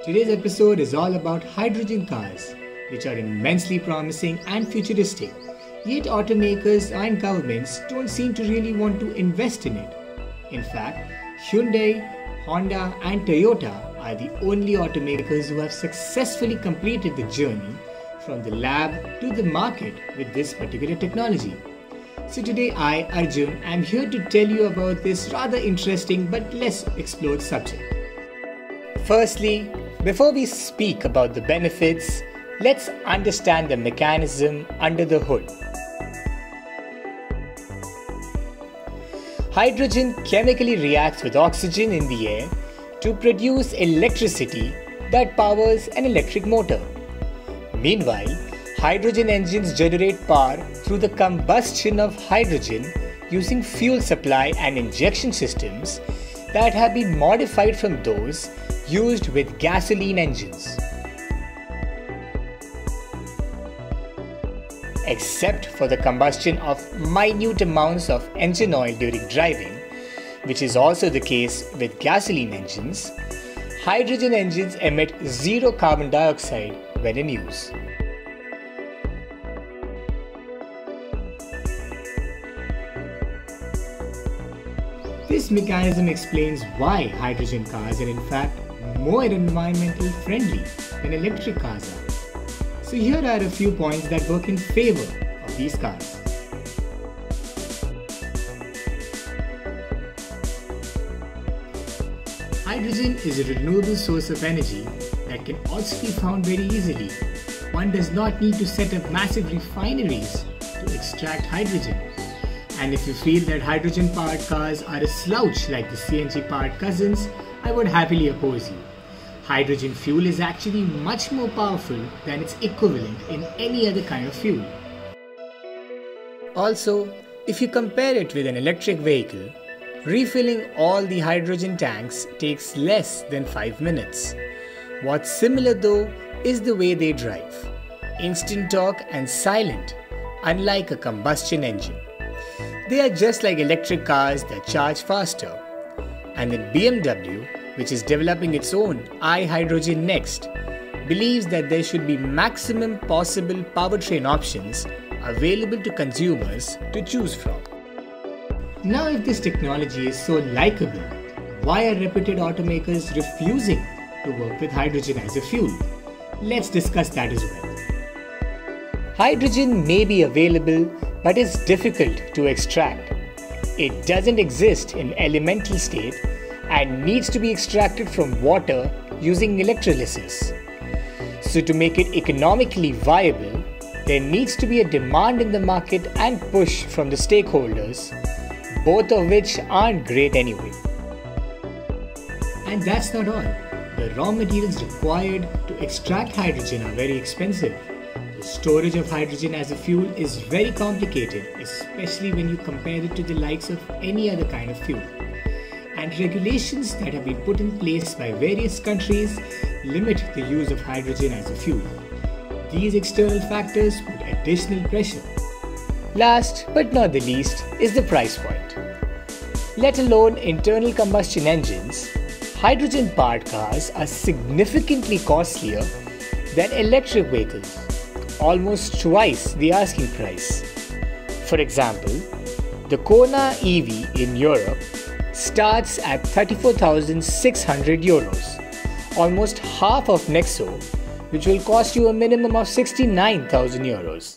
Today's episode is all about hydrogen cars, which are immensely promising and futuristic. Yet automakers and governments don't seem to really want to invest in it. In fact, Hyundai, Honda and Toyota are the only automakers who have successfully completed the journey from the lab to the market with this particular technology. So today I, Arjun, am here to tell you about this rather interesting but less explored subject. Firstly, before we speak about the benefits, let's understand the mechanism under the hood. Hydrogen chemically reacts with oxygen in the air to produce electricity that powers an electric motor. Meanwhile, hydrogen engines generate power through the combustion of hydrogen using fuel supply and injection systems that have been modified from those used with gasoline engines. Except for the combustion of minute amounts of engine oil during driving, which is also the case with gasoline engines, hydrogen engines emit zero carbon dioxide when in use. This mechanism explains why hydrogen cars are in fact more environmentally friendly than electric cars are. So here are a few points that work in favor of these cars. Hydrogen is a renewable source of energy that can also be found very easily. One does not need to set up massive refineries to extract hydrogen. And if you feel that hydrogen-powered cars are a slouch like the CNG-powered cousins, I would happily oppose you. Hydrogen fuel is actually much more powerful than its equivalent in any other kind of fuel. Also, if you compare it with an electric vehicle, refilling all the hydrogen tanks takes less than 5 minutes. What's similar though is the way they drive. Instant torque and silent, unlike a combustion engine. They are just like electric cars that charge faster. And then BMW, which is developing its own iHydrogen next, believes that there should be maximum possible powertrain options available to consumers to choose from. Now, if this technology is so likable, why are reputed automakers refusing to work with hydrogen as a fuel? Let's discuss that as well. Hydrogen may be available, but is difficult to extract. It doesn't exist in elemental state and needs to be extracted from water using electrolysis. So to make it economically viable, there needs to be a demand in the market and push from the stakeholders, both of which aren't great anyway. And that's not all. The raw materials required to extract hydrogen are very expensive. The storage of hydrogen as a fuel is very complicated, especially when you compare it to the likes of any other kind of fuel. And regulations that have been put in place by various countries limit the use of hydrogen as a fuel. These external factors put additional pressure. Last but not the least is the price point. Let alone internal combustion engines, hydrogen-powered cars are significantly costlier than electric vehicles, almost twice the asking price. For example, the Kona EV in Europe starts at 34,600 euros, almost half of Nexo, which will cost you a minimum of 69,000 euros.